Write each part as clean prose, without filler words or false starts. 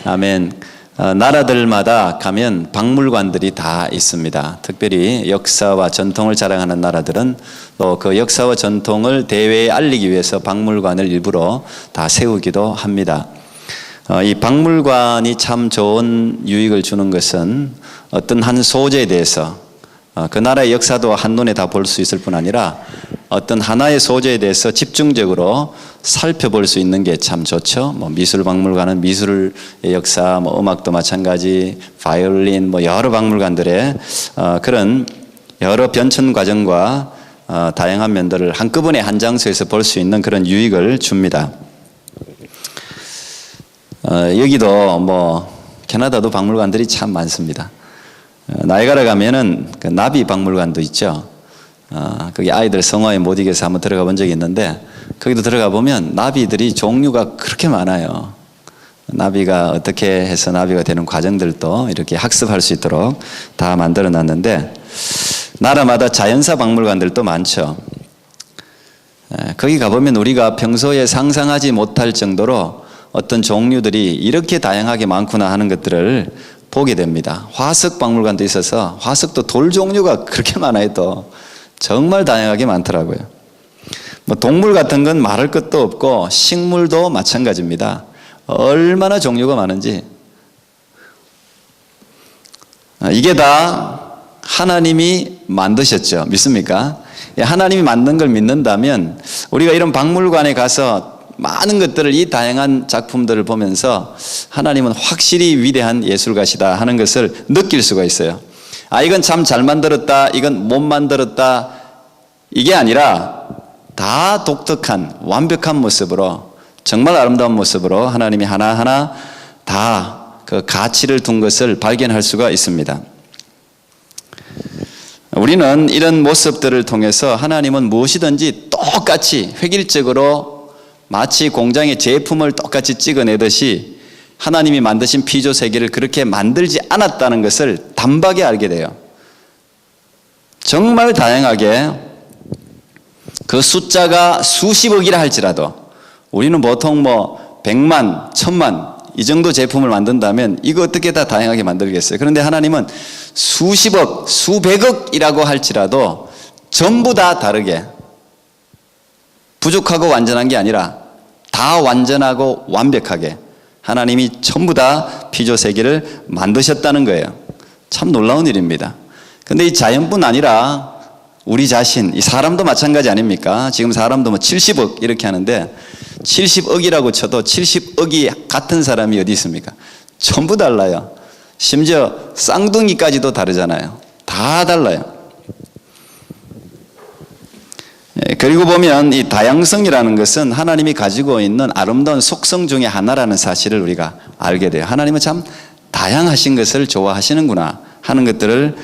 아멘. 나라들마다 가면 박물관들이 다 있습니다. 특별히 역사와 전통을 자랑하는 나라들은 또 그 역사와 전통을 대외에 알리기 위해서 박물관을 일부러 다 세우기도 합니다. 이 박물관이 참 좋은 유익을 주는 것은 어떤 한 소재에 대해서 그 나라의 역사도 한눈에 다 볼 수 있을 뿐 아니라 어떤 하나의 소재에 대해서 집중적으로 살펴볼 수 있는 게 참 좋죠. 미술박물관은 미술의 역사, 음악도 마찬가지, 바이올린, 여러 박물관들의 그런 여러 변천 과정과 다양한 면들을 한꺼번에 한 장소에서 볼 수 있는 그런 유익을 줍니다. 여기도 캐나다도 박물관들이 참 많습니다. 나이가라 가면은 그 나비 박물관도 있죠. 거기 아이들 성화에 못 이겨서 한번 들어가 본 적이 있는데 거기도 들어가 보면 나비들이 종류가 그렇게 많아요. 나비가 어떻게 해서 나비가 되는 과정들도 이렇게 학습할 수 있도록 다 만들어 놨는데 나라마다 자연사 박물관들도 많죠. 거기 가보면 우리가 평소에 상상하지 못할 정도로 어떤 종류들이 이렇게 다양하게 많구나 하는 것들을 보게 됩니다. 화석 박물관도 있어서 화석도 돌 종류가 그렇게 많아요. 또 정말 다양하게 많더라고요. 동물 같은 건 말할 것도 없고 식물도 마찬가지입니다. 얼마나 종류가 많은지. 이게 다 하나님이 만드셨죠. 믿습니까? 하나님이 만든 걸 믿는다면 우리가 이런 박물관에 가서 많은 것들을, 이 다양한 작품들을 보면서 하나님은 확실히 위대한 예술가시다 하는 것을 느낄 수가 있어요. 이건 참 잘 만들었다, 이건 못 만들었다, 이게 아니라 다 독특한 완벽한 모습으로, 정말 아름다운 모습으로 하나님이 하나하나 다 그 가치를 둔 것을 발견할 수가 있습니다. 우리는 이런 모습들을 통해서 하나님은 무엇이든지 똑같이 획일적으로 마치 공장의 제품을 똑같이 찍어내듯이 하나님이 만드신 피조 세계를 그렇게 만들지 않았다는 것을 단박에 알게 돼요. 정말 다양하게 그 숫자가 수십억이라 할지라도 우리는 보통 100만, 1000만 이 정도 제품을 만든다면 이거 어떻게 다 다양하게 만들겠어요? 그런데 하나님은 수십억, 수백억이라고 할지라도 전부 다 다르게, 부족하고 완전한 게 아니라 다 완전하고 완벽하게 하나님이 전부 다 피조 세계를 만드셨다는 거예요. 참 놀라운 일입니다. 그런데 이 자연뿐 아니라 우리 자신, 이 사람도 마찬가지 아닙니까? 지금 사람도 70억 이렇게 하는데 70억이라고 쳐도 70억이 같은 사람이 어디 있습니까? 전부 달라요. 심지어 쌍둥이까지도 다르잖아요. 다 달라요. 그리고 보면 이 다양성이라는 것은 하나님이 가지고 있는 아름다운 속성 중에 하나라는 사실을 우리가 알게 돼요. 하나님은 참 다양하신 것을 좋아하시는구나 하는 것들을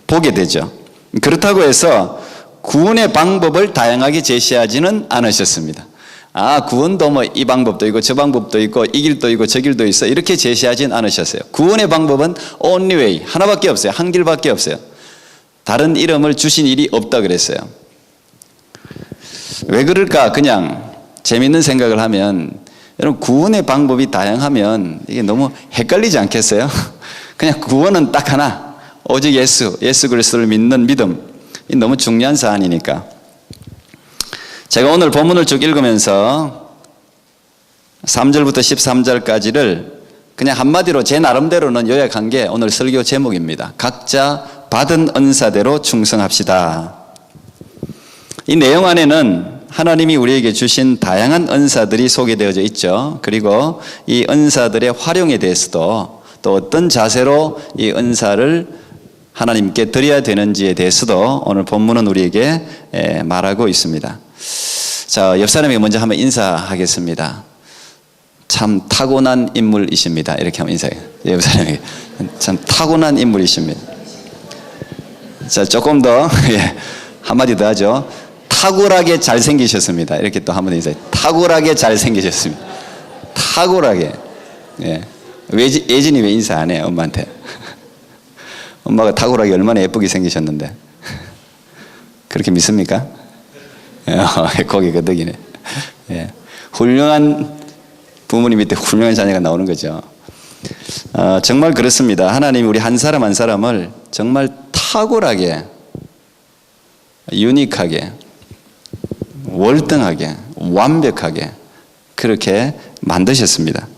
보게 되죠. 그렇다고 해서 구원의 방법을 다양하게 제시하지는 않으셨습니다. 구원도 이 방법도 있고 저 방법도 있고 이 길도 있고 저 길도 있어 이렇게 제시하진 않으셨어요. 구원의 방법은 only way, 하나밖에 없어요. 한 길밖에 없어요. 다른 이름을 주신 일이 없다 그랬어요. 왜 그럴까? 그냥 재밌는 생각을 하면, 여러분, 구원의 방법이 다양하면 이게 너무 헷갈리지 않겠어요? 그냥 구원은 딱 하나, 오직 예수 그리스도를 믿는 믿음, 이 너무 중요한 사안이니까. 제가 오늘 본문을 쭉 읽으면서 3절부터 13절까지를 그냥 한마디로 제 나름대로는 요약한 게 오늘 설교 제목입니다. 각자 받은 은사대로 충성합시다. 이 내용 안에는 하나님이 우리에게 주신 다양한 은사들이 소개되어져 있죠. 그리고 이 은사들의 활용에 대해서도, 또 어떤 자세로 이 은사를 하나님께 드려야 되는지에 대해서도 오늘 본문은 우리에게 말하고 있습니다. 자, 옆 사람에게 먼저 한번 인사하겠습니다. 참 타고난 인물이십니다. 이렇게 한번 인사해요. 옆 사람에게 참 타고난 인물이십니다. 자, 조금 더 한마디 더 하죠. 탁월하게 잘생기셨습니다. 이렇게 또 한번 인사해요. 탁월하게 잘생기셨습니다. 탁월하게. 예진이 왜 인사 안 해요, 엄마한테? 엄마가 탁월하게 얼마나 예쁘게 생기셨는데. 그렇게 믿습니까? 거기 끄덕이네. 훌륭한 부모님 밑에 훌륭한 자녀가 나오는 거죠. 정말 그렇습니다. 하나님이 우리 한 사람 한 사람을 정말 탁월하게, 유니크하게, 월등하게, 완벽하게 그렇게 만드셨습니다.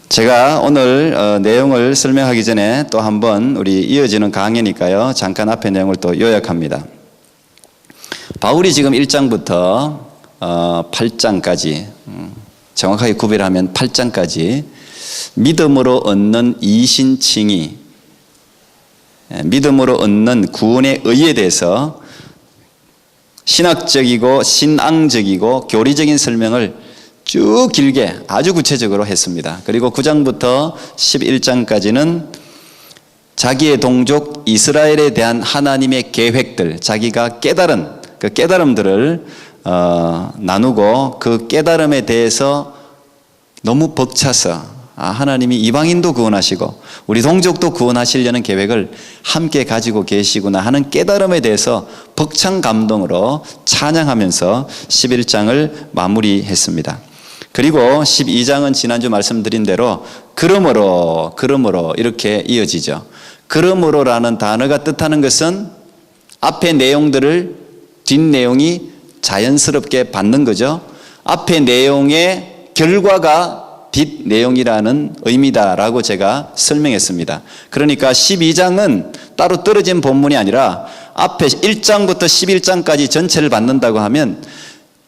제가 오늘 내용을 설명하기 전에 또 한번 우리 이어지는 강의니까요. 잠깐 앞에 내용을 또 요약합니다. 바울이 지금 1장부터 8장까지 정확하게 구별하면 8장까지 믿음으로 얻는 이신칭의, 믿음으로 얻는 구원의 의에 대해서 신학적이고 신앙적이고 교리적인 설명을 쭉 길게 아주 구체적으로 했습니다. 그리고 9장부터 11장까지는 자기의 동족 이스라엘에 대한 하나님의 계획들, 자기가 깨달은 그 깨달음들을 나누고 그 깨달음에 대해서 너무 벅차서 하나님이 이방인도 구원하시고 우리 동족도 구원하시려는 계획을 함께 가지고 계시구나 하는 깨달음에 대해서 벅찬 감동으로 찬양하면서 11장을 마무리했습니다. 그리고 12장은 지난주 말씀드린 대로 그러므로 이렇게 이어지죠. 그러므로라는 단어가 뜻하는 것은 앞의 내용들을 뒷내용이 자연스럽게 받는 거죠. 앞의 내용의 결과가 뒷내용이라는 의미다라고 제가 설명했습니다. 그러니까 12장은 따로 떨어진 본문이 아니라 앞에 1장부터 11장까지 전체를 받는다고 하면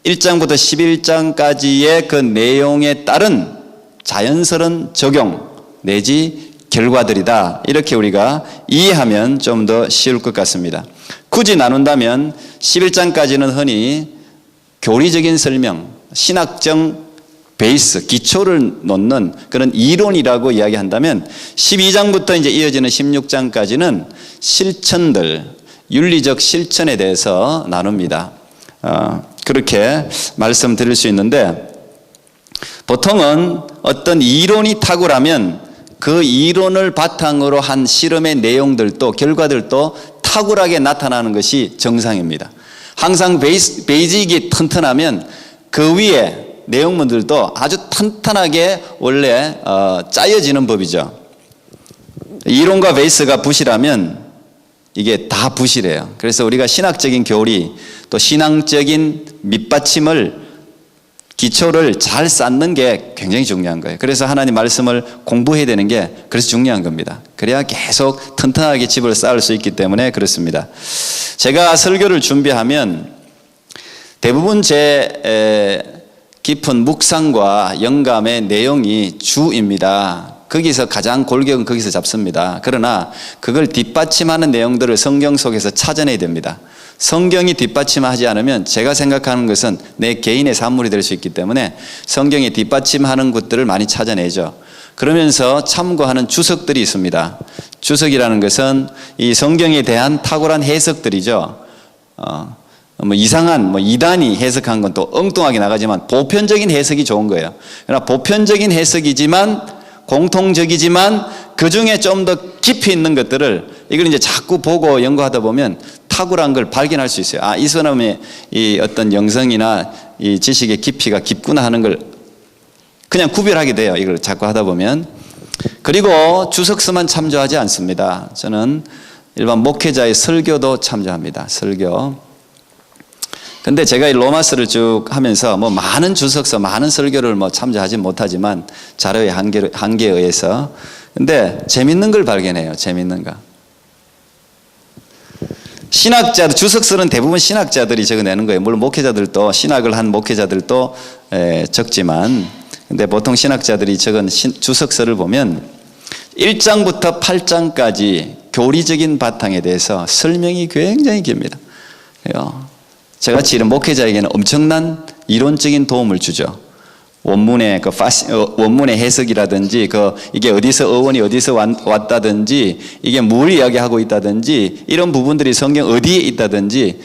1장부터 11장까지의 그 내용에 따른 자연스러운 적용 내지 결과들이다. 이렇게 우리가 이해하면 좀 더 쉬울 것 같습니다. 굳이 나눈다면 11장까지는 흔히 교리적인 설명, 신학적 베이스, 기초를 놓는 그런 이론이라고 이야기한다면 12장부터 이제 이어지는 16장까지는 실천들, 윤리적 실천에 대해서 나눕니다. 그렇게 말씀드릴 수 있는데 보통은 어떤 이론이 탁월하면 그 이론을 바탕으로 한 실험의 내용들도 결과들도 탁월하게 나타나는 것이 정상입니다. 항상 베이직이 튼튼하면 그 위에 내용물들도 아주 탄탄하게 원래 짜여지는 법이죠. 이론과 베이스가 부실하면 이게 다 부실해요. 그래서 우리가 신학적인 교리 또 신앙적인 밑받침을 기초를 잘 쌓는 게 굉장히 중요한 거예요. 그래서 하나님 말씀을 공부해야 되는 게 그래서 중요한 겁니다. 그래야 계속 튼튼하게 집을 쌓을 수 있기 때문에 그렇습니다. 제가 설교를 준비하면 대부분 제 깊은 묵상과 영감의 내용이 주입니다. 거기서 가장 골격은 거기서 잡습니다. 그러나 그걸 뒷받침하는 내용들을 성경 속에서 찾아내야 됩니다. 성경이 뒷받침하지 않으면 제가 생각하는 것은 내 개인의 산물이 될 수 있기 때문에 성경이 뒷받침하는 것들을 많이 찾아내죠. 그러면서 참고하는 주석들이 있습니다. 주석이라는 것은 이 성경에 대한 탁월한 해석들이죠. 이상한 이단이 해석한 건 또 엉뚱하게 나가지만 보편적인 해석이 좋은 거예요. 그러나 보편적인 해석이지만 공통적이지만 그 중에 좀 더 깊이 있는 것들을 이걸 이제 자꾸 보고 연구하다 보면 탁월한 걸 발견할 수 있어요. 이 사람의 이 어떤 영성이나 이 지식의 깊이가 깊구나 하는 걸 그냥 구별하게 돼요. 이걸 자꾸 하다 보면. 그리고 주석서만 참조하지 않습니다. 저는 일반 목회자의 설교도 참조합니다. 설교. 근데 제가 이 로마서를 쭉 하면서 많은 주석서, 많은 설교를 참조하지 못하지만 자료의 한계에 의해서. 근데 재밌는 걸 발견해요. 재밌는 거. 신학자들, 주석서는 대부분 신학자들이 적어내는 거예요. 물론 목회자들도, 신학을 한 목회자들도 적지만, 근데 보통 신학자들이 적은 주석서를 보면 1장부터 8장까지 교리적인 바탕에 대해서 설명이 굉장히 깁니다. 저같이 이런 목회자에게는 엄청난 이론적인 도움을 주죠. 원문의 원문의 해석이라든지 이게 어디서 어원이 어디서 왔다든지 이게 뭘 이야기하고 있다든지 이런 부분들이 성경 어디에 있다든지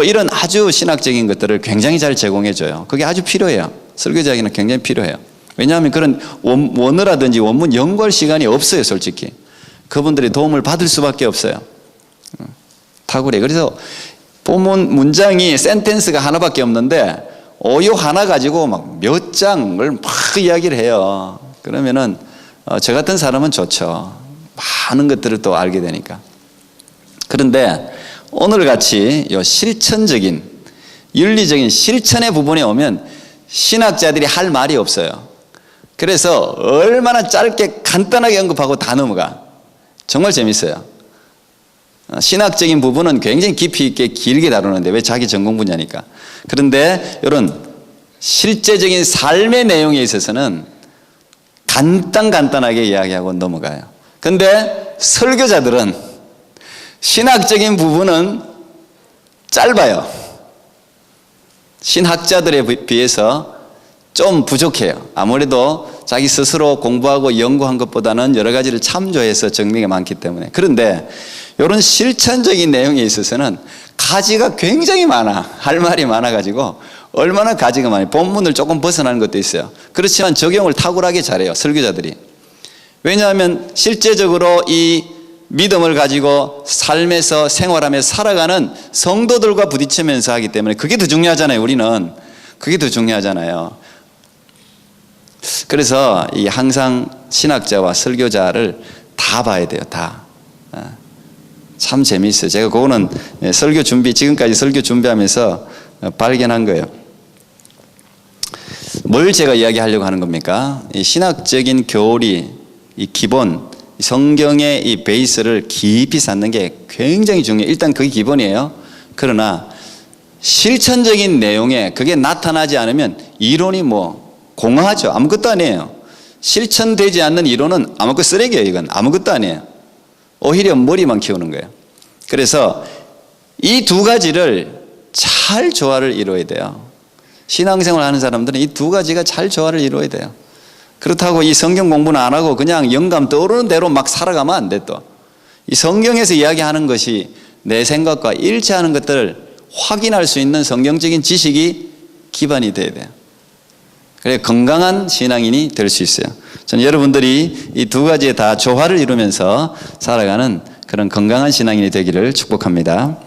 이런 아주 신학적인 것들을 굉장히 잘 제공해줘요. 그게 아주 필요해요. 설교자에게는 굉장히 필요해요. 왜냐하면 그런 원어라든지 원문 연구할 시간이 없어요. 솔직히 그분들이 도움을 받을 수밖에 없어요. 탁월해. 그래서 본문 문장이 센텐스가 하나밖에 없는데 오요 하나 가지고 몇 장을 막 이야기를 해요. 그러면은 저 같은 사람은 좋죠. 많은 것들을 또 알게 되니까. 그런데 오늘 같이 요 실천적인 윤리적인 실천의 부분에 오면 신학자들이 할 말이 없어요. 그래서 얼마나 짧게 간단하게 언급하고 다 넘어가. 정말 재밌어요. 신학적인 부분은 굉장히 깊이 있게 길게 다루는데, 왜? 자기 전공 분야니까. 그런데 이런 실제적인 삶의 내용에 있어서는 간단하게 이야기하고 넘어가요. 근데 설교자들은 신학적인 부분은 짧아요. 신학자들에 비해서 좀 부족해요. 아무래도 자기 스스로 공부하고 연구한 것보다는 여러 가지를 참조해서 정리가 많기 때문에. 그런데 이런 실천적인 내용에 있어서는 가지가 굉장히 많아. 할 말이 많아가지고 얼마나 가지가 많아요. 본문을 조금 벗어나는 것도 있어요. 그렇지만 적용을 탁월하게 잘해요, 설교자들이. 왜냐하면 실제적으로 이 믿음을 가지고 삶에서 생활하면서 살아가는 성도들과 부딪히면서 하기 때문에 그게 더 중요하잖아요. 우리는 그게 더 중요하잖아요. 그래서 이 항상 신학자와 설교자를 다 봐야 돼요. 다. 참 재미있어요. 제가 그거는 지금까지 설교 준비하면서 발견한 거예요. 뭘 제가 이야기하려고 하는 겁니까? 이 신학적인 교리, 이 기본, 성경의 이 베이스를 깊이 쌓는 게 굉장히 중요해요. 일단 그게 기본이에요. 그러나 실천적인 내용에 그게 나타나지 않으면 이론이 공허하죠. 아무것도 아니에요. 실천되지 않는 이론은 아무것도 쓰레기예요. 이건 아무것도 아니에요. 오히려 머리만 키우는 거예요. 그래서 이 두 가지를 잘 조화를 이루어야 돼요. 신앙생활 하는 사람들은 이 두 가지가 잘 조화를 이루어야 돼요. 그렇다고 이 성경 공부는 안 하고 그냥 영감 떠오르는 대로 막 살아가면 안 돼. 또 이 성경에서 이야기하는 것이 내 생각과 일치하는 것들을 확인할 수 있는 성경적인 지식이 기반이 돼야 돼요. 그래 건강한 신앙인이 될 수 있어요. 저는 여러분들이 이 두 가지에 다 조화를 이루면서 살아가는 그런 건강한 신앙인이 되기를 축복합니다.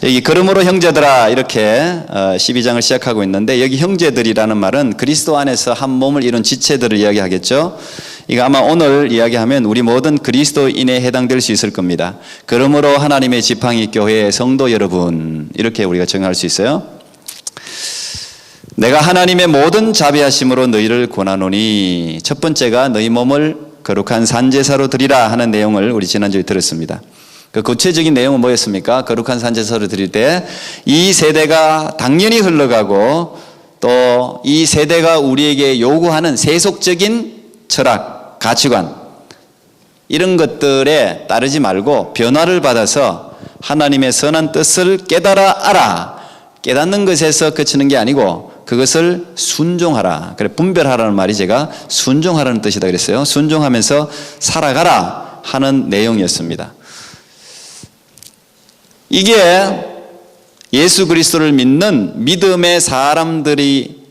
여기 그러므로 형제들아 이렇게 12장을 시작하고 있는데, 여기 형제들이라는 말은 그리스도 안에서 한 몸을 이룬 지체들을 이야기하겠죠. 이거 아마 오늘 이야기하면 우리 모든 그리스도인에 해당될 수 있을 겁니다. 그러므로 하나님의 지팡이 교회의 성도 여러분, 이렇게 우리가 정할 수 있어요. 내가 하나님의 모든 자비하심으로 너희를 권하노니, 첫 번째가 너희 몸을 거룩한 산제사로 드리라 하는 내용을 우리 지난주에 들었습니다. 그 구체적인 내용은 뭐였습니까? 거룩한 산제사로 드릴 때 이 세대가 당연히 흘러가고 또 이 세대가 우리에게 요구하는 세속적인 철학, 가치관, 이런 것들에 따르지 말고 변화를 받아서 하나님의 선한 뜻을 깨달아 알아. 깨닫는 것에서 그치는 게 아니고 그것을 순종하라. 그래, 분별하라는 말이 제가 순종하라는 뜻이다 그랬어요. 순종하면서 살아가라 하는 내용이었습니다. 이게 예수 그리스도를 믿는 믿음의 사람들이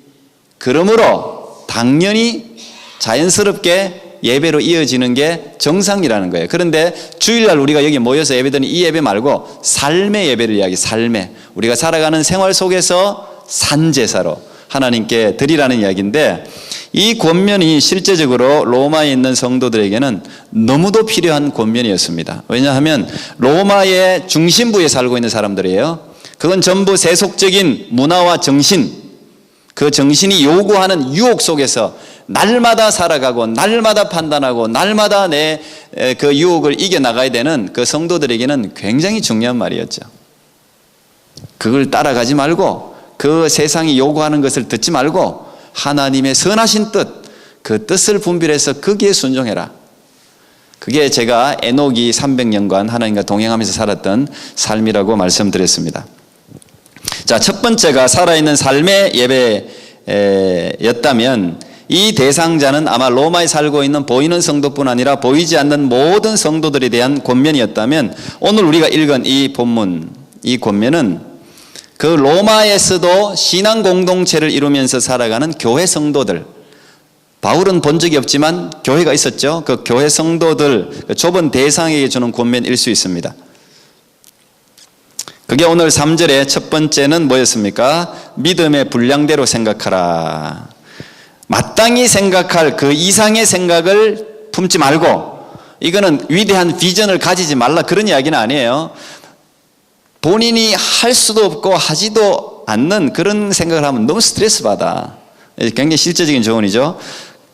그러므로 당연히 자연스럽게 예배로 이어지는 게 정상이라는 거예요. 그런데 주일날 우리가 여기 모여서 예배드리는 이 예배 말고 삶의 예배를 이야기, 삶의 우리가 살아가는 생활 속에서 산제사로 하나님께 드리라는 이야기인데, 이 권면이 실제적으로 로마에 있는 성도들에게는 너무도 필요한 권면이었습니다. 왜냐하면 로마의 중심부에 살고 있는 사람들이에요. 그건 전부 세속적인 문화와 정신, 그 정신이 요구하는 유혹 속에서 날마다 살아가고 날마다 판단하고 날마다 내 그 유혹을 이겨나가야 되는 그 성도들에게는 굉장히 중요한 말이었죠. 그걸 따라가지 말고 그 세상이 요구하는 것을 듣지 말고 하나님의 선하신 뜻, 그 뜻을 분별해서 거기에 순종해라. 그게 제가 에녹이 300년간 하나님과 동행하면서 살았던 삶이라고 말씀드렸습니다. 자, 첫 번째가 살아있는 삶의 예배였다면 이 대상자는 아마 로마에 살고 있는 보이는 성도뿐 아니라 보이지 않는 모든 성도들에 대한 권면이었다면, 오늘 우리가 읽은 이 본문, 이 권면은 그 로마에서도 신앙 공동체를 이루면서 살아가는 교회 성도들, 바울은 본 적이 없지만 교회가 있었죠. 그 교회 성도들, 그 좁은 대상에게 주는 권면일 수 있습니다. 그게 오늘 3절의 첫 번째는 뭐였습니까? 믿음의 분량대로 생각하라. 마땅히 생각할 그 이상의 생각을 품지 말고, 이거는 위대한 비전을 가지지 말라 그런 이야기는 아니에요. 본인이 할 수도 없고 하지도 않는 그런 생각을 하면 너무 스트레스 받아. 굉장히 실제적인 조언이죠.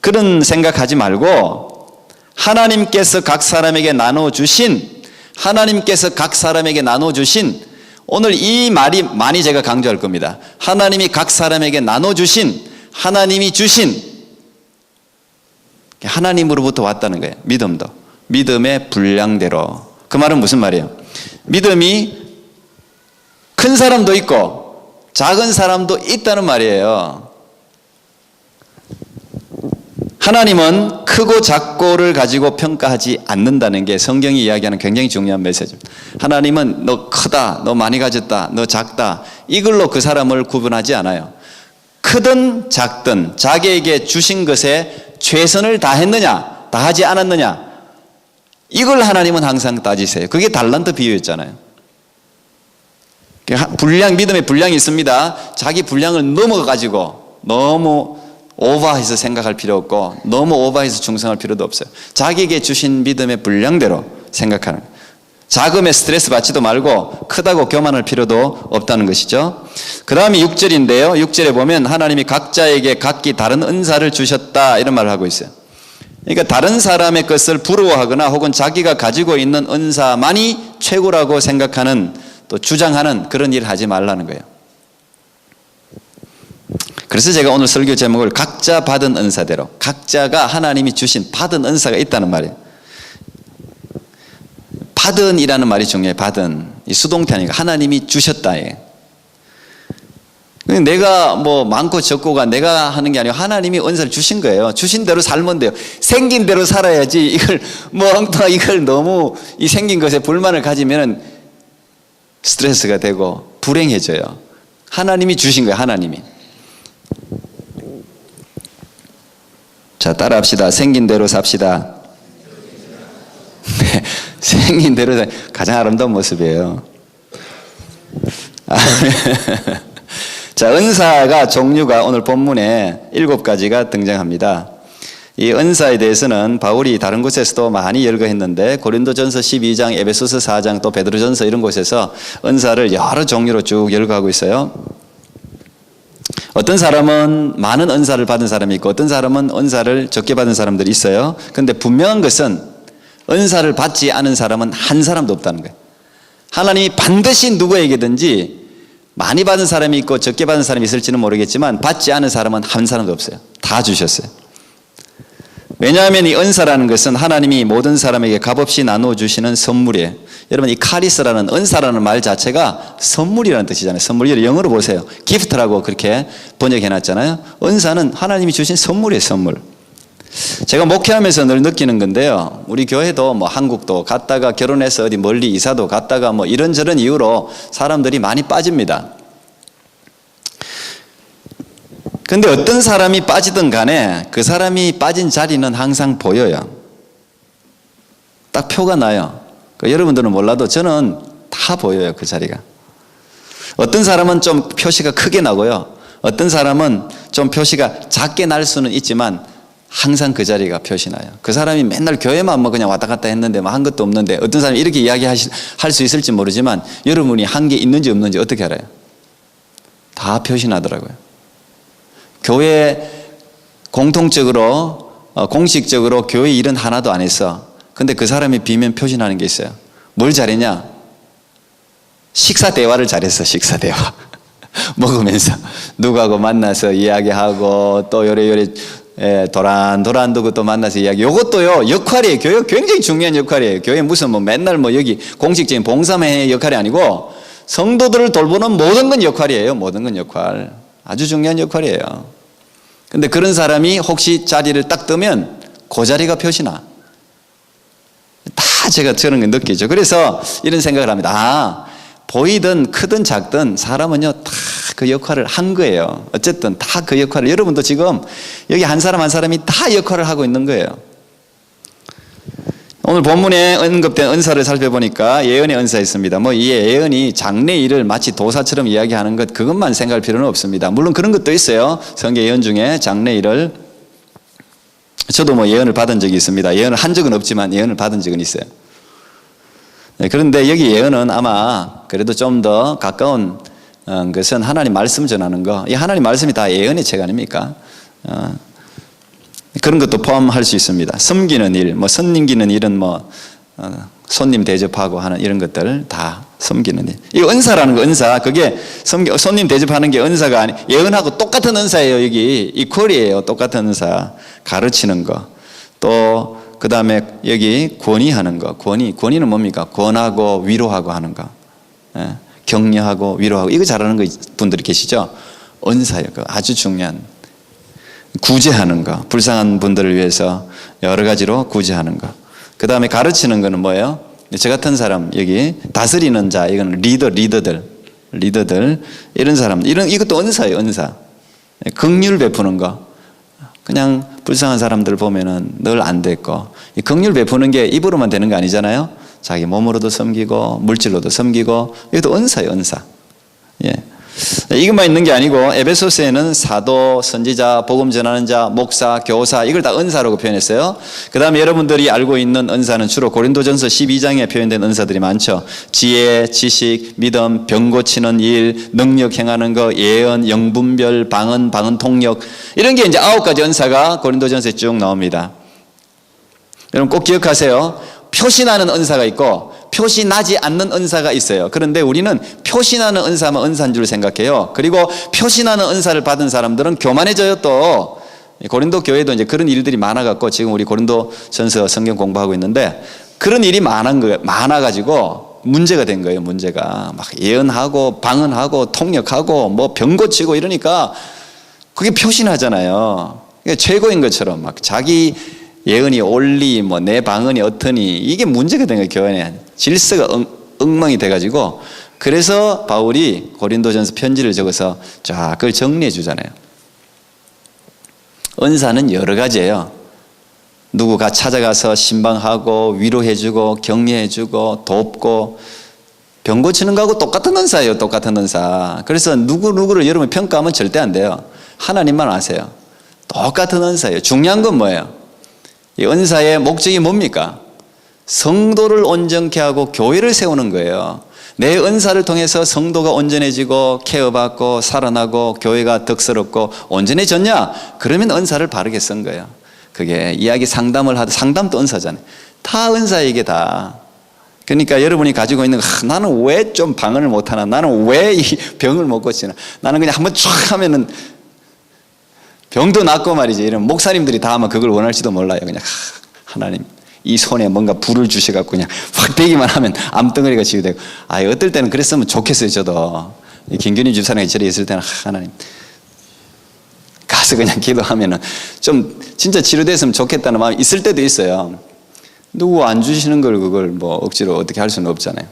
그런 생각하지 말고 하나님께서 각 사람에게 나눠주신, 오늘 이 말이 많이 제가 강조할 겁니다. 하나님이 각 사람에게 나눠주신, 하나님이 주신, 하나님으로부터 왔다는 거예요. 믿음도. 믿음의 분량대로. 그 말은 무슨 말이에요? 믿음이 큰 사람도 있고 작은 사람도 있다는 말이에요. 하나님은 크고 작고를 가지고 평가하지 않는다는 게 성경이 이야기하는 굉장히 중요한 메시지입니다. 하나님은 너 크다, 너 많이 가졌다, 너 작다, 이걸로 그 사람을 구분하지 않아요. 크든 작든 자기에게 주신 것에 최선을 다했느냐, 다하지 않았느냐, 이걸 하나님은 항상 따지세요. 그게 달란트 비유였잖아요. 분량, 믿음의 분량이 있습니다. 자기 분량을 넘어가지고 너무 오버해서 생각할 필요 없고 너무 오버해서 충성할 필요도 없어요. 자기에게 주신 믿음의 분량대로 생각하는 거예요. 작음에 스트레스 받지도 말고 크다고 교만할 필요도 없다는 것이죠. 그 다음에 6절인데요. 6절에 보면 하나님이 각자에게 각기 다른 은사를 주셨다 이런 말을 하고 있어요. 그러니까 다른 사람의 것을 부러워하거나 혹은 자기가 가지고 있는 은사만이 최고라고 생각하는, 또 주장하는 그런 일을 하지 말라는 거예요. 그래서 제가 오늘 설교 제목을 각자 받은 은사대로, 각자가 하나님이 주신 받은 은사가 있다는 말이에요. 받은이라는 말이 중요해요. 받은. 이 수동태니까 하나님이 주셨다에. 내가 뭐 많고 적고가 내가 하는 게 아니고 하나님이 은사를 주신 거예요. 주신 대로 살면 돼요. 생긴 대로 살아야지. 이걸 뭐 엉뚱하게 이걸 너무 이 생긴 것에 불만을 가지면은 스트레스가 되고 불행해져요. 하나님이 주신 거예요. 하나님이. 자, 따라합시다. 생긴 대로 삽시다. 네, 생긴 대로 가장 아름다운 모습이에요. 자, 은사가 종류가 오늘 본문에 7가지가 등장합니다. 이 은사에 대해서는 바울이 다른 곳에서도 많이 열거했는데 고린도전서 12장, 에베소서 4장, 또 베드로전서 이런 곳에서 은사를 여러 종류로 쭉 열거하고 있어요. 어떤 사람은 많은 은사를 받은 사람이 있고 어떤 사람은 은사를 적게 받은 사람들이 있어요. 그런데 분명한 것은 은사를 받지 않은 사람은 한 사람도 없다는 거예요. 하나님이 반드시 누구에게든지 많이 받은 사람이 있고 적게 받은 사람이 있을지는 모르겠지만 받지 않은 사람은 한 사람도 없어요. 다 주셨어요. 왜냐하면 이 은사라는 것은 하나님이 모든 사람에게 값없이 나누어 주시는 선물이에요. 여러분, 이 카리스라는 은사라는 말 자체가 선물이라는 뜻이잖아요. 선물. 영어로 보세요. 기프트라고 그렇게 번역해 놨잖아요. 은사는 하나님이 주신 선물이에요. 선물. 제가 목회하면서 늘 느끼는 건데요. 우리 교회도 뭐 한국도 갔다가 결혼해서 어디 멀리 이사도 갔다가 뭐 이런저런 이유로 사람들이 많이 빠집니다. 근데 어떤 사람이 빠지든 간에 그 사람이 빠진 자리는 항상 보여요. 딱 표가 나요. 여러분들은 몰라도 저는 다 보여요. 그 자리가. 어떤 사람은 좀 표시가 크게 나고요. 어떤 사람은 좀 표시가 작게 날 수는 있지만 항상 그 자리가 표시나요. 그 사람이 맨날 교회만 뭐 그냥 왔다 갔다 했는데 뭐 한 것도 없는데, 어떤 사람이 이렇게 이야기할 수 있을지 모르지만 여러분이 한 게 있는지 없는지 어떻게 알아요? 다 표시나더라고요. 교회 공통적으로 공식적으로 교회 일은 하나도 안 했어. 근데 그 사람이 비면 표시나는 게 있어요. 뭘 잘했냐? 식사 대화를 잘했어. 식사 대화. 먹으면서 누구하고 만나서 이야기하고 또 요래 도란 두고 또 만나서 이야기. 요것도요 역할이에요. 교회 굉장히 중요한 역할이에요. 교회 무슨 뭐 맨날 뭐 여기 공식적인 봉사의 역할이 아니고 성도들을 돌보는 모든 건 역할이에요. 모든 건 역할. 아주 중요한 역할이에요. 근데 그런 사람이 혹시 자리를 딱 뜨면 그 자리가 표시나. 다 제가 저런 거 느끼죠. 그래서 이런 생각을 합니다. 보이든 크든 작든 사람은요 다 그 역할을 한 거예요. 어쨌든 다 그 역할을, 여러분도 지금 여기 한 사람 한 사람이 다 역할을 하고 있는 거예요. 오늘 본문에 언급된 은사를 살펴보니까 예언의 은사 있습니다. 뭐 이 예언이 장래 일을 마치 도사처럼 이야기하는 것, 그것만 생각할 필요는 없습니다. 물론 그런 것도 있어요. 성경 예언 중에 장래 일을 저도 뭐 예언을 받은 적이 있습니다. 예언을 한 적은 없지만 예언을 받은 적은 있어요. 그런데 여기 예언은 아마 그래도 좀 더 가까운 것은 하나님 말씀 전하는 거. 이 하나님 말씀이 다 예언의 책 아닙니까? 그런 것도 포함할 수 있습니다. 섬기는 일, 뭐 선님기는 일은 뭐 손님 대접하고 하는 이런 것들 다 섬기는 일. 이 은사라는 거, 은사. 그게 손님 대접하는 게 은사가 아니, 예언하고 똑같은 은사예요. 여기 이퀄이에요. 똑같은 은사. 가르치는 거. 또 그 다음에 여기 권위하는 거. 권위는 뭡니까? 권하고 위로하고 하는 거. 격려하고 위로하고 이거 잘하는 분들이 계시죠? 은사예요. 아주 중요한. 구제하는 거. 불쌍한 분들을 위해서 여러 가지로 구제하는 거. 그 다음에 가르치는 거는 뭐예요? 저 같은 사람, 여기 다스리는 자, 이건 리더들 이런 사람, 이것도 은사예요. 은사. 긍휼 베푸는 거. 그냥 불쌍한 사람들 보면은 늘 안 됐고, 이 긍휼 베푸는 게 입으로만 되는 거 아니잖아요. 자기 몸으로도 섬기고 물질로도 섬기고, 이것도 은사예요. 은사. 예. 이것만 있는 게 아니고 에베소서에는 사도, 선지자, 복음 전하는 자, 목사, 교사 이걸 다 은사라고 표현했어요. 그 다음에 여러분들이 알고 있는 은사는 주로 고린도전서 12장에 표현된 은사들이 많죠. 지혜, 지식, 믿음, 병 고치는 일, 능력 행하는 거, 예언, 영분별, 방언 통역 이런 게 이제 9가지 은사가 고린도전서에 쭉 나옵니다. 여러분 꼭 기억하세요. 표시나는 은사가 있고 표시나지 않는 은사가 있어요. 그런데 우리는 표시나는 은사면 은사인 줄 생각해요. 그리고 표시나는 은사를 받은 사람들은 교만해져요. 또 고린도 교회도 이제 그런 일들이 많아갖고 지금 우리 고린도전서 성경 공부하고 있는데 그런 일이 많아가지고 문제가 된 거예요. 문제가 막 예언하고 방언하고 통역하고 뭐 병 고치고 이러니까 그게 표시나잖아요. 그게 최고인 것처럼 막 자기 예언이 옳리, 뭐 내 방언이 어떠니 이게 문제가 된 거예요. 교회 질서가 엉망이 돼가지고 그래서 바울이 고린도전서 편지를 적어서 자 그걸 정리해 주잖아요. 은사는 여러 가지예요. 누구가 찾아가서 신방하고 위로해주고 격려해주고 돕고 병 고치는 거하고 똑같은 은사예요. 똑같은 은사. 그래서 누구를 여러분 평가하면 절대 안 돼요. 하나님만 아세요. 똑같은 은사예요. 중요한 건 뭐예요? 이 은사의 목적이 뭡니까? 성도를 온전케 하고 교회를 세우는 거예요. 내 은사를 통해서 성도가 온전해지고 케어받고 살아나고 교회가 덕스럽고 온전해졌냐? 그러면 은사를 바르게 쓴 거예요. 그게 이야기 상담을 하도 상담도 은사잖아요. 다 은사예요. 이게 다. 그러니까 여러분이 가지고 있는 나는 왜 좀 방언을 못하나? 나는 왜 이 병을 못 고치나? 나는 그냥 한번 쫙 하면은 병도 낫고 말이지. 이런 목사님들이 다 아마 그걸 원할지도 몰라요. 그냥 하나님 이 손에 뭔가 불을 주셔갖고 그냥 확 대기만 하면 암덩어리가 치유되고. 어떨 때는 그랬으면 좋겠어요. 저도 김균희 주사님이 저리 있을 때는 하나님 가서 그냥 기도하면은 좀 진짜 치료됐으면 좋겠다는 마음이 있을 때도 있어요. 누구 안 주시는 걸 그걸 뭐 억지로 어떻게 할 수는 없잖아요.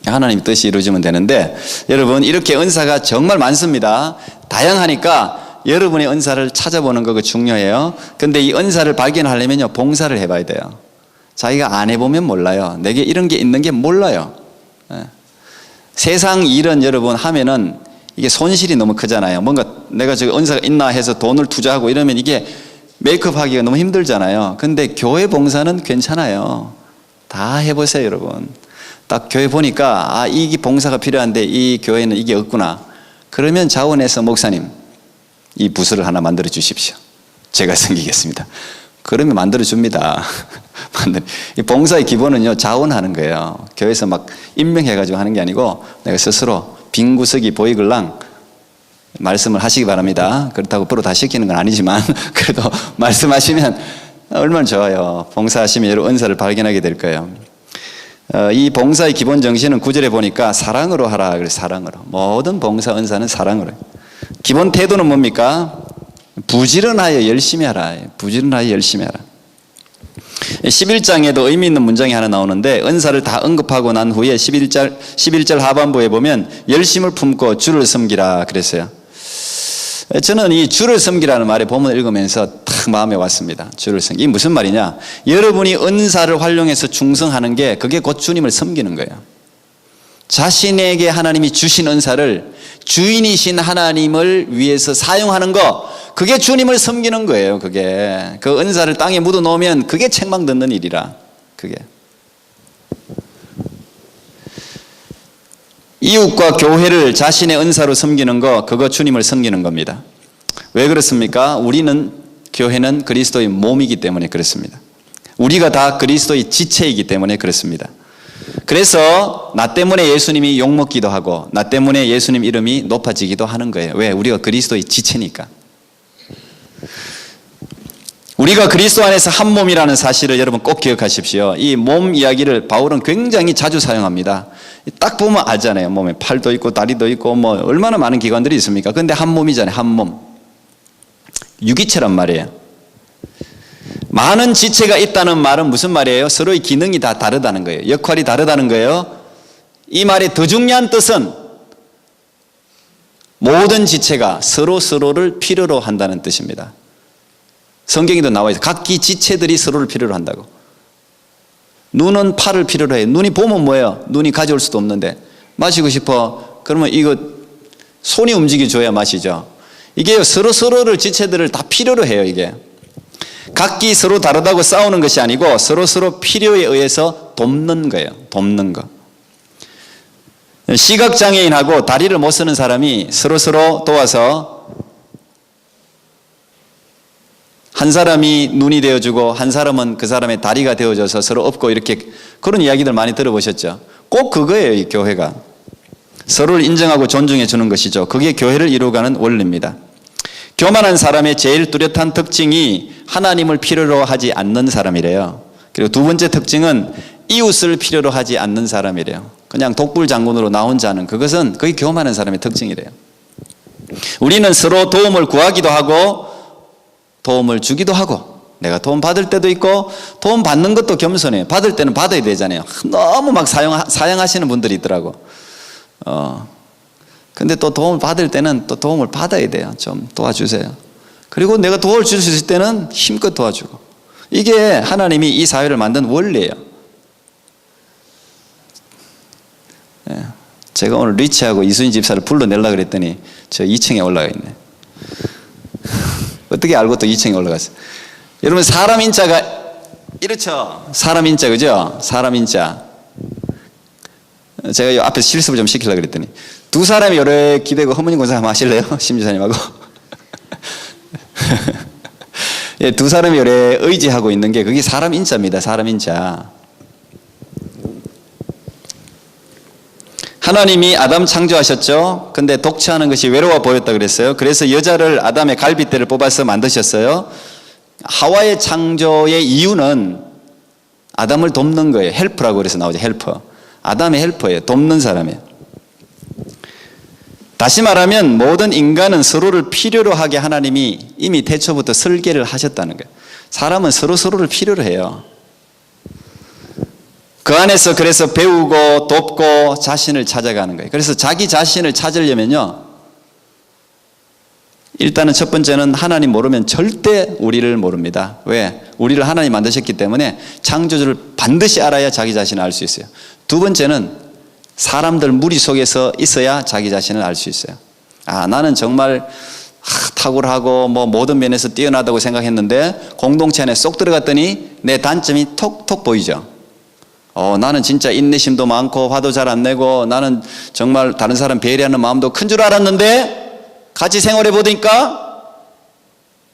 하나님 뜻이 이루어지면 되는데 여러분 이렇게 은사가 정말 많습니다. 다양하니까 여러분의 은사를 찾아보는 거 중요해요. 근데 이 은사를 발견하려면요 봉사를 해봐야 돼요. 자기가 안 해보면 몰라요. 내게 이런 게 있는 게 몰라요. 세상 일은 여러분 하면은 이게 손실이 너무 크잖아요. 뭔가 내가 저기 은사가 있나 해서 돈을 투자하고 이러면 이게 메이크업 하기가 너무 힘들잖아요. 근데 교회 봉사는 괜찮아요. 다 해보세요 여러분. 딱 교회 보니까 이게 봉사가 필요한데 이 교회는 이게 없구나. 그러면 자원해서 목사님 이 부서를 하나 만들어 주십시오. 제가 섬기겠습니다. 그러면 만들어 줍니다. 이 봉사의 기본은요 자원하는 거예요. 교회에서 막 임명해가지고 하는 게 아니고 내가 스스로 빈 구석이 보이글랑 말씀을 하시기 바랍니다. 그렇다고 바로 다 시키는 건 아니지만 그래도 말씀하시면 얼마나 좋아요. 봉사하시면 여러 은사를 발견하게 될 거예요. 이 봉사의 기본 정신은 9절에 보니까 사랑으로 하라. 그래서 사랑으로. 모든 봉사 은사는 사랑으로. 기본 태도는 뭡니까? 부지런하여 열심히 하라. 부지런하여 열심히 하라. 11장에도 의미 있는 문장이 하나 나오는데 은사를 다 언급하고 난 후에 11절 하반부에 보면 열심을 품고 주를 섬기라 그랬어요. 저는 이 주를 섬기라는 말에 본문을 읽으면서 딱 마음에 왔습니다. 주를 섬기. 이게 무슨 말이냐? 여러분이 은사를 활용해서 충성하는 게 그게 곧 주님을 섬기는 거예요. 자신에게 하나님이 주신 은사를 주인이신 하나님을 위해서 사용하는 거, 그게 주님을 섬기는 거예요. 그게 그 은사를 땅에 묻어 놓으면 그게 책망 듣는 일이라. 그게 이웃과 교회를 자신의 은사로 섬기는 거, 그거 주님을 섬기는 겁니다. 왜 그렇습니까? 교회는 그리스도의 몸이기 때문에 그렇습니다. 우리가 다 그리스도의 지체이기 때문에 그렇습니다. 그래서 나 때문에 예수님이 욕먹기도 하고 나 때문에 예수님 이름이 높아지기도 하는 거예요. 왜? 우리가 그리스도의 지체니까. 우리가 그리스도 안에서 한 몸이라는 사실을 여러분 꼭 기억하십시오. 이 몸 이야기를 바울은 굉장히 자주 사용합니다. 딱 보면 알잖아요. 몸에 팔도 있고 다리도 있고 뭐 얼마나 많은 기관들이 있습니까? 근데 한 몸이잖아요. 한 몸. 유기체란 말이에요. 많은 지체가 있다는 말은 무슨 말이에요? 서로의 기능이 다 다르다는 거예요. 역할이 다르다는 거예요. 이 말의 더 중요한 뜻은 모든 지체가 서로를 필요로 한다는 뜻입니다. 성경에도 나와 있어요. 각기 지체들이 서로를 필요로 한다고. 눈은 팔을 필요로 해요. 눈이 보면 뭐예요? 눈이 가져올 수도 없는데 마시고 싶어. 그러면 이거 손이 움직여줘야 마시죠. 이게 서로를 지체들을 다 필요로 해요. 이게 각기 서로 다르다고 싸우는 것이 아니고 서로 필요에 의해서 돕는 거예요. 돕는 거. 시각장애인하고 다리를 못 쓰는 사람이 서로 도와서 한 사람이 눈이 되어주고 한 사람은 그 사람의 다리가 되어줘서 서로 업고 이렇게 그런 이야기들 많이 들어보셨죠? 꼭 그거예요. 이 교회가. 서로를 인정하고 존중해 주는 것이죠. 그게 교회를 이루어가는 원리입니다. 교만한 사람의 제일 뚜렷한 특징이 하나님을 필요로 하지 않는 사람이래요. 그리고 두 번째 특징은 이웃을 필요로 하지 않는 사람이래요. 그냥 독불장군으로 나 혼자 하는 그것은 그게 교만한 사람의 특징이래요. 우리는 서로 도움을 구하기도 하고 도움을 주기도 하고 내가 도움 받을 때도 있고 도움 받는 것도 겸손해요. 받을 때는 받아야 되잖아요. 너무 막 사양하시는 분들이 있더라고. 근데 또 도움을 받을 때는 또 도움을 받아야 돼요. 좀 도와주세요. 그리고 내가 도와줄 수 있을 때는 힘껏 도와주고. 이게 하나님이 이 사회를 만든 원리예요. 제가 오늘 리치하고 이수인 집사를 불러내려고 그랬더니 저 2층에 올라가 있네. 어떻게 알고 또 2층에 올라갔어요? 여러분 사람 인자가 이렇죠. 사람 인자 그죠? 사람 인자. 제가 이 앞에서 실습을 좀 시키려고 그랬더니 두 사람이 요래 기대고 허문인 권사 한번 하실래요? 심지사님하고. 예, 두 사람이 요래 의지하고 있는 게 그게 사람 인자입니다. 사람 인자. 하나님이 아담 창조하셨죠. 근데 독처하는 것이 외로워 보였다 그랬어요. 그래서 여자를 아담의 갈빗대를 뽑아서 만드셨어요. 하와의 창조의 이유는 아담을 돕는 거예요. 헬프라고 그래서 나오죠. 헬퍼. 아담의 헬퍼예요. 돕는 사람이에요. 다시 말하면 모든 인간은 서로를 필요로 하게 하나님이 이미 태초부터 설계를 하셨다는 거예요. 사람은 서로를 필요로 해요. 그 안에서 그래서 배우고 돕고 자신을 찾아가는 거예요. 그래서 자기 자신을 찾으려면요, 일단은 첫 번째는 하나님 모르면 절대 우리를 모릅니다. 왜? 우리를 하나님 만드셨기 때문에 창조주를 반드시 알아야 자기 자신을 알 수 있어요. 두 번째는 사람들 무리 속에서 있어야 자기 자신을 알 수 있어요. 아, 나는 정말 탁월하고 뭐 모든 면에서 뛰어나다고 생각했는데 공동체 안에 쏙 들어갔더니 내 단점이 톡톡 보이죠. 나는 진짜 인내심도 많고 화도 잘 안 내고 나는 정말 다른 사람 배려하는 마음도 큰 줄 알았는데 같이 생활해 보니까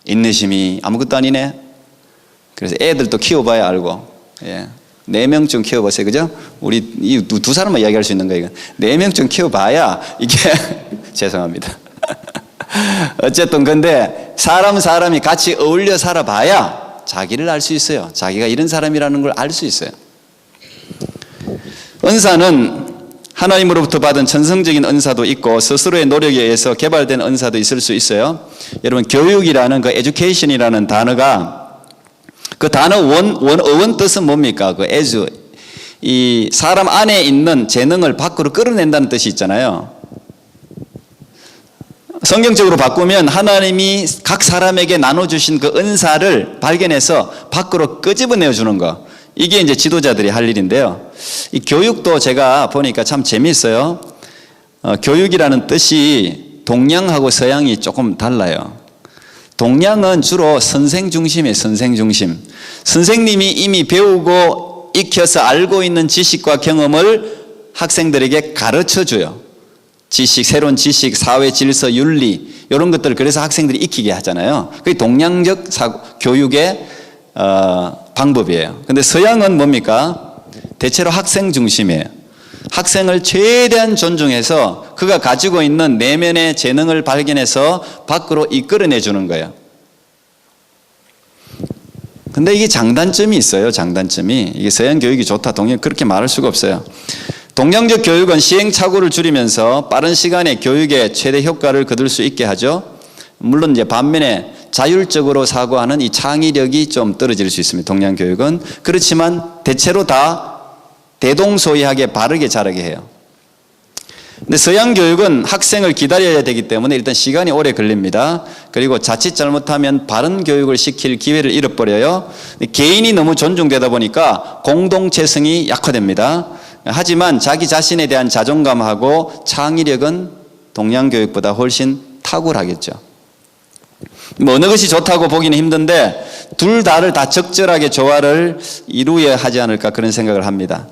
인내심이 아무것도 아니네. 그래서 애들도 키워봐야 알고, 예. 4명쯤 키워보세요. 그죠? 우리 이 두 사람만 이야기할 수 있는 거예요. 4명쯤 키워봐야 이게 죄송합니다. 어쨌든 근데 사람이 같이 어울려 살아봐야 자기를 알 수 있어요. 자기가 이런 사람이라는 걸 알 수 있어요. 은사는 하나님으로부터 받은 천성적인 은사도 있고 스스로의 노력에 의해서 개발된 은사도 있을 수 있어요. 여러분 교육이라는 그 education이라는 단어가 그 단어 어원 뜻은 뭡니까? 그 as 이 사람 안에 있는 재능을 밖으로 끌어낸다는 뜻이 있잖아요. 성경적으로 바꾸면 하나님이 각 사람에게 나눠주신 그 은사를 발견해서 밖으로 끄집어내어 주는 거. 이게 이제 지도자들이 할 일인데요. 이 교육도 제가 보니까 참 재미있어요. 교육이라는 뜻이 동양하고 서양이 조금 달라요. 동양은 주로 선생 중심이에요. 선생 중심. 선생님이 이미 배우고 익혀서 알고 있는 지식과 경험을 학생들에게 가르쳐줘요. 지식, 새로운 지식, 사회 질서, 윤리 이런 것들을 그래서 학생들이 익히게 하잖아요. 그게 동양적 교육의 방법이에요. 근데 서양은 뭡니까? 대체로 학생 중심이에요. 학생을 최대한 존중해서 그가 가지고 있는 내면의 재능을 발견해서 밖으로 이끌어내 주는 거예요. 근데 이게 장단점이 있어요. 장단점이. 이게 서양 교육이 좋다, 동양 그렇게 말할 수가 없어요. 동양적 교육은 시행착오를 줄이면서 빠른 시간에 교육의 최대 효과를 거둘 수 있게 하죠. 물론 이제 반면에 자율적으로 사고하는 이 창의력이 좀 떨어질 수 있습니다. 동양 교육은. 그렇지만 대체로 다 대동소이하게 바르게 자라게 해요. 근데 서양 교육은 학생을 기다려야 되기 때문에 일단 시간이 오래 걸립니다. 그리고 자칫 잘못하면 바른 교육을 시킬 기회를 잃어버려요. 개인이 너무 존중되다 보니까 공동체성이 약화됩니다. 하지만 자기 자신에 대한 자존감하고 창의력은 동양 교육보다 훨씬 탁월하겠죠. 뭐 어느 것이 좋다고 보기는 힘든데 둘 다를 다 적절하게 조화를 이루어야 하지 않을까 그런 생각을 합니다.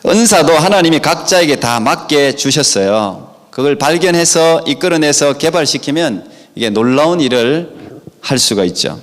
은사도 하나님이 각자에게 다 맞게 주셨어요. 그걸 발견해서 이끌어내서 개발시키면 이게 놀라운 일을 할 수가 있죠.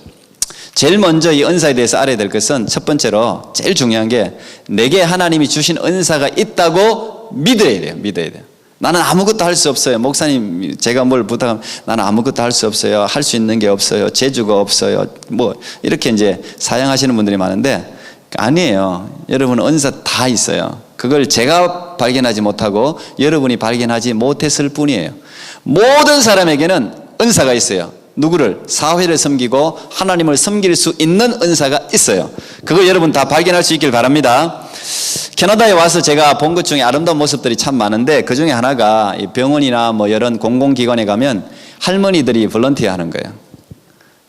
제일 먼저 이 은사에 대해서 알아야 될 것은 첫 번째로 제일 중요한 게 내게 하나님이 주신 은사가 있다고 믿어야 돼요. 믿어야 돼요. 나는 아무것도 할 수 없어요. 목사님 제가 뭘 부탁하면 나는 아무것도 할 수 없어요. 할 수 있는 게 없어요. 재주가 없어요. 뭐 이렇게 이제 사양하시는 분들이 많은데 아니에요. 여러분은 은사 다 있어요. 그걸 제가 발견하지 못하고 여러분이 발견하지 못했을 뿐이에요. 모든 사람에게는 은사가 있어요. 누구를? 사회를 섬기고 하나님을 섬길 수 있는 은사가 있어요. 그거 여러분 다 발견할 수 있길 바랍니다. 캐나다에 와서 제가 본 것 중에 아름다운 모습들이 참 많은데 그 중에 하나가 병원이나 뭐 이런 공공기관에 가면 할머니들이 볼런티어 하는 거예요.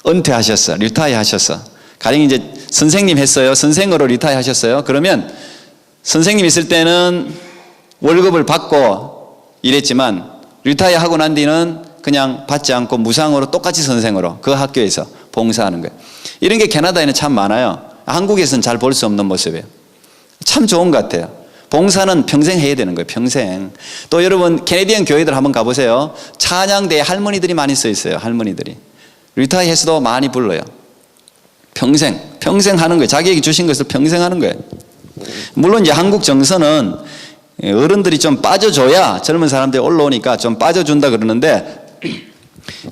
은퇴하셨어. 리타이어 하셨어. 가령 이제 선생님 했어요. 선생으로 리타이어 하셨어요. 그러면 선생님 있을 때는 월급을 받고 일했지만 리타이어 하고 난 뒤는 그냥 받지 않고 무상으로 똑같이 선생으로 그 학교에서 봉사하는 거예요. 이런 게 캐나다에는 참 많아요. 한국에서는 잘 볼 수 없는 모습이에요. 참 좋은 것 같아요. 봉사는 평생 해야 되는 거예요. 평생. 또 여러분 캐네디언 교회들 한번 가보세요. 찬양대에 할머니들이 많이 써 있어요. 할머니들이. 리타이어 해서도 많이 불러요. 평생 하는 거예요. 자기에게 주신 것을 평생 하는 거예요. 물론 이제 한국 정서는 어른들이 좀 빠져줘야 젊은 사람들이 올라오니까 좀 빠져준다 그러는데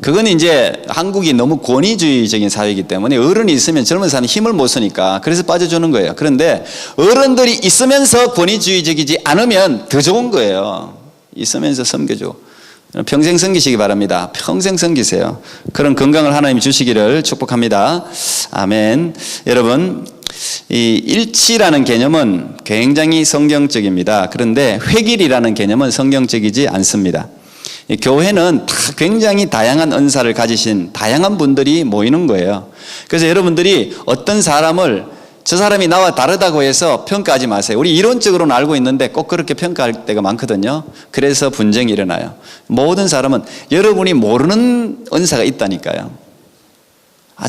그건 이제 한국이 너무 권위주의적인 사회이기 때문에 어른이 있으면 젊은 사람이 힘을 못 쓰니까 그래서 빠져주는 거예요. 그런데 어른들이 있으면서 권위주의적이지 않으면 더 좋은 거예요. 있으면서 섬겨줘. 평생 섬기시기 바랍니다. 평생 섬기세요. 그런 건강을 하나님이 주시기를 축복합니다. 아멘. 여러분 이 일치라는 개념은 굉장히 성경적입니다. 그런데 획일이라는 개념은 성경적이지 않습니다. 교회는 다 굉장히 다양한 은사를 가지신 다양한 분들이 모이는 거예요. 그래서 여러분들이 어떤 사람을 저 사람이 나와 다르다고 해서 평가하지 마세요. 우리 이론적으로는 알고 있는데 꼭 그렇게 평가할 때가 많거든요. 그래서 분쟁이 일어나요. 모든 사람은 여러분이 모르는 은사가 있다니까요.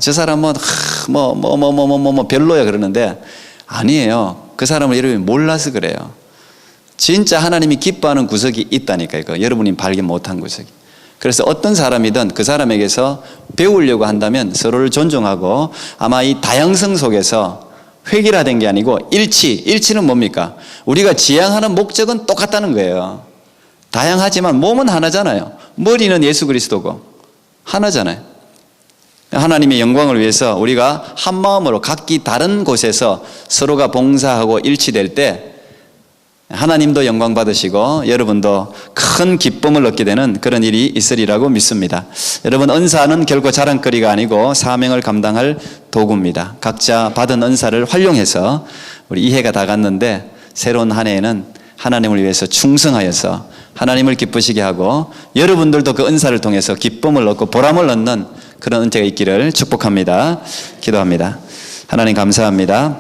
저 사람은 별로야 그러는데 아니에요. 그 사람을 여러분이 몰라서 그래요. 진짜 하나님이 기뻐하는 구석이 있다니까요. 여러분이 발견 못한 구석이. 그래서 어떤 사람이든 그 사람에게서 배우려고 한다면 서로를 존중하고 아마 이 다양성 속에서 획일화된 게 아니고 일치는 뭡니까? 우리가 지향하는 목적은 똑같다는 거예요. 다양하지만 몸은 하나잖아요. 머리는 예수 그리스도고 하나잖아요. 하나님의 영광을 위해서 우리가 한 마음으로 각기 다른 곳에서 서로가 봉사하고 일치될 때 하나님도 영광 받으시고 여러분도 큰 기쁨을 얻게 되는 그런 일이 있으리라고 믿습니다. 여러분 은사는 결코 자랑거리가 아니고 사명을 감당할 도구입니다. 각자 받은 은사를 활용해서 우리 이해가 다 갔는데 새로운 한 해에는 하나님을 위해서 충성하여서 하나님을 기쁘시게 하고 여러분들도 그 은사를 통해서 기쁨을 얻고 보람을 얻는 그런 은혜가 있기를 축복합니다. 기도합니다. 하나님 감사합니다.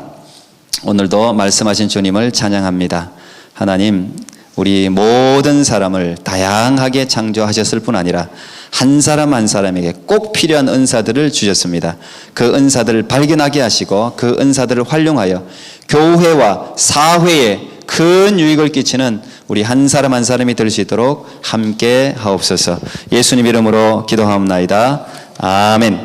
오늘도 말씀하신 주님을 찬양합니다. 하나님, 우리 모든 사람을 다양하게 창조하셨을 뿐 아니라 한 사람 한 사람에게 꼭 필요한 은사들을 주셨습니다. 그 은사들을 발견하게 하시고 그 은사들을 활용하여 교회와 사회에 큰 유익을 끼치는 우리 한 사람 한 사람이 될 수 있도록 함께 하옵소서. 예수님 이름으로 기도하옵나이다. 아멘.